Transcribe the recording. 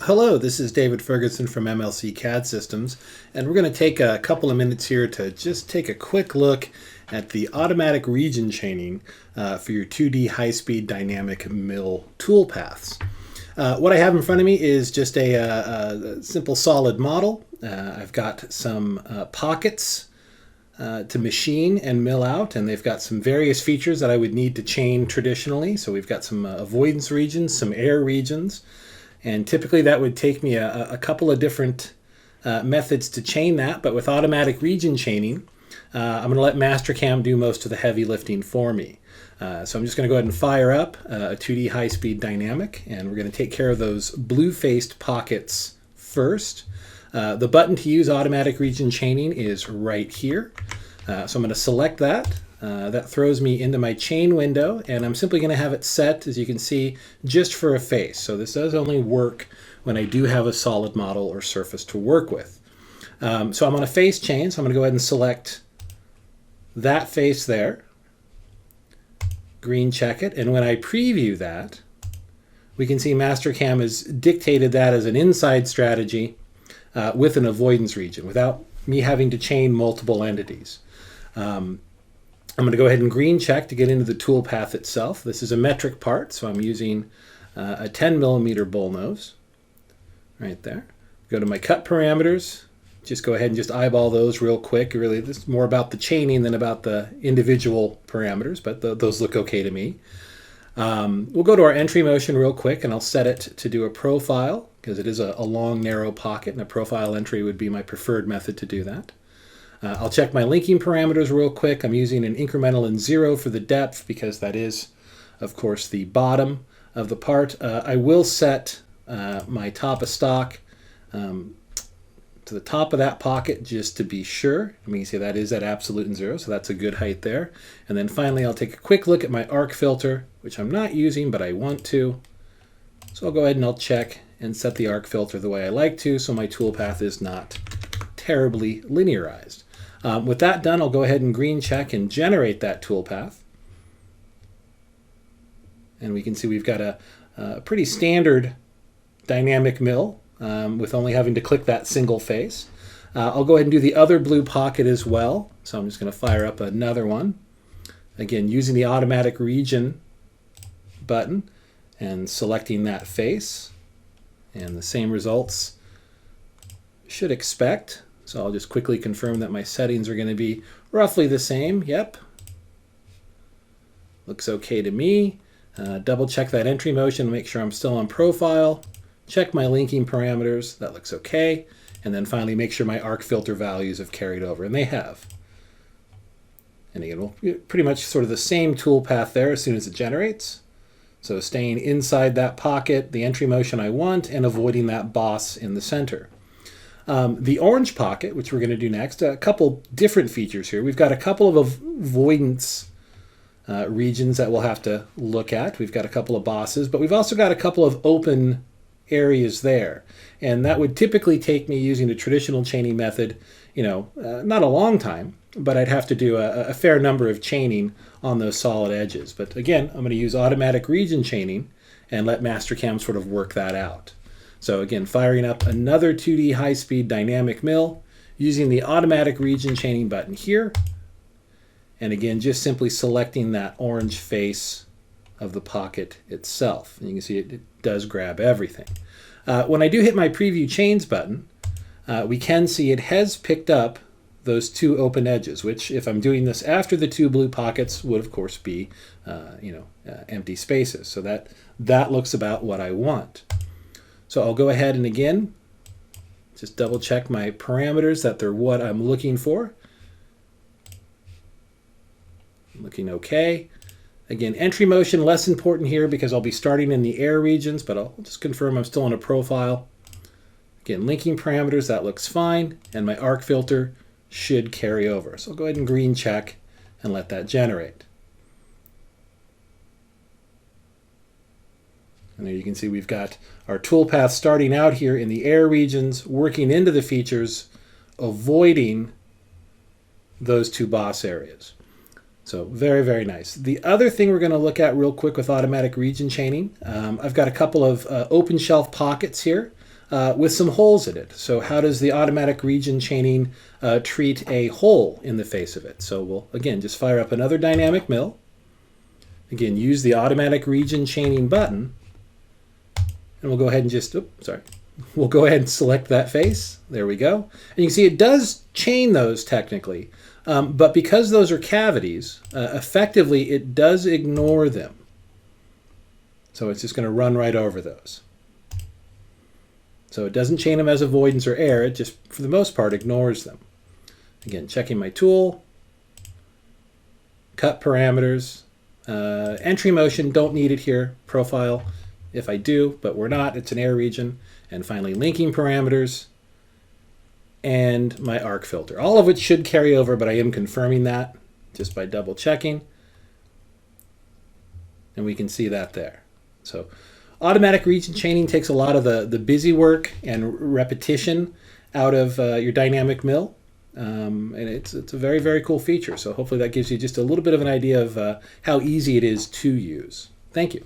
Hello, this is David Ferguson from MLC CAD Systems, and we're going to take a couple of minutes here to just take a quick look at the automatic region chaining for your 2D high-speed dynamic mill toolpaths. What I have in front of me is just a simple solid model. I've got some pockets to machine and mill out, and they've got some various features that I would need to chain traditionally. So we've got some avoidance regions, some air regions, and typically that would take me a couple of different methods to chain that, but with automatic region chaining, I'm going to let Mastercam do most of the heavy lifting for me. So I'm just going to go ahead and fire up a 2D high-speed dynamic, and we're going to take care of those blue-faced pockets first. The button to use automatic region chaining is right here. So I'm going to select that. That throws me into my chain window, and I'm simply going to have it set, as you can see, just for a face. So this does only work when I do have a solid model or surface to work with. So I'm on a face chain, so I'm going to go ahead and select that face there, green check it, and when I preview that, we can see Mastercam has dictated that as an inside strategy with an avoidance region without me having to chain multiple entities. I'm going to go ahead and green check to get into the toolpath itself. This is a metric part, so I'm using a 10 millimeter bullnose right there. Go to my cut parameters. Just go ahead and just eyeball those real quick. Really, this is more about the chaining than about the individual parameters, but those look okay to me. We'll go to our entry motion real quick, and I'll set it to do a profile because it is a long, narrow pocket, and a profile entry would be my preferred method to do that. I'll check my linking parameters real quick. I'm using an incremental and 0 for the depth because that is, of course, the bottom of the part. I will set my top of stock to the top of that pocket just to be sure. I mean, you see that is at absolute and 0, so that's a good height there. And then finally, I'll take a quick look at my arc filter, which I'm not using, but I want to. So I'll go ahead and I'll check and set the arc filter the way I like to, so my toolpath is not terribly linearized. With that done, I'll go ahead and green check and generate that toolpath. And we can see we've got a pretty standard dynamic mill with only having to click that single face. I'll go ahead and do the other blue pocket as well. So I'm just going to fire up another one. Again, using the automatic region button and selecting that face. And the same results should expect. So I'll just quickly confirm that my settings are going to be roughly the same. Yep. Looks okay to me. Double check that entry motion to make sure I'm still on profile. Check my linking parameters. That looks okay. And then finally make sure my arc filter values have carried over, and they have. And again, we'll pretty much sort of the same toolpath there as soon as it generates. So staying inside that pocket, the entry motion I want, and avoiding that boss in the center. The orange pocket, which we're going to do next, a couple different features here. We've got a couple of avoidance regions that we'll have to look at. We've got a couple of bosses, but we've also got a couple of open areas there. And that would typically take me using a traditional chaining method, not a long time, but I'd have to do a fair number of chaining on those solid edges. But again, I'm going to use automatic region chaining and let Mastercam sort of work that out. So again, firing up another 2D high-speed dynamic mill using the automatic region chaining button here. And again, just simply selecting that orange face of the pocket itself. And you can see it does grab everything. When I do hit my preview chains button, we can see it has picked up those two open edges, which if I'm doing this after the two blue pockets would of course be empty spaces. So that looks about what I want. So I'll go ahead and again, just double check my parameters that they're what I'm looking for. Looking okay. Again, entry motion less important here because I'll be starting in the air regions, but I'll just confirm I'm still on a profile. Again, linking parameters, that looks fine, and my arc filter should carry over. So I'll go ahead and green check and let that generate. And there you can see we've got our toolpath starting out here in the air regions, working into the features, avoiding those two boss areas. So very, very nice. The other thing we're going to look at real quick with automatic region chaining, I've got a couple of open shelf pockets here. with some holes in it. So how does the automatic region chaining treat a hole in the face of it? So we'll, again, just fire up another dynamic mill. Again, use the automatic region chaining button. And we'll go ahead and just, we'll go ahead and select that face. There we go. And you can see it does chain those technically. But because those are cavities, effectively it does ignore them. So it's just going to run right over those. So it doesn't chain them as avoidance or air, it just, for the most part, ignores them. Again, checking my tool, cut parameters, entry motion, don't need it here, profile, if I do, but we're not, it's an air region. And finally, linking parameters, and my arc filter. All of which should carry over, but I am confirming that just by double checking. And we can see that there. So automatic region chaining takes a lot of the busy work and repetition out of your dynamic mill. And it's a very, very cool feature. So hopefully that gives you just a little bit of an idea of how easy it is to use. Thank you.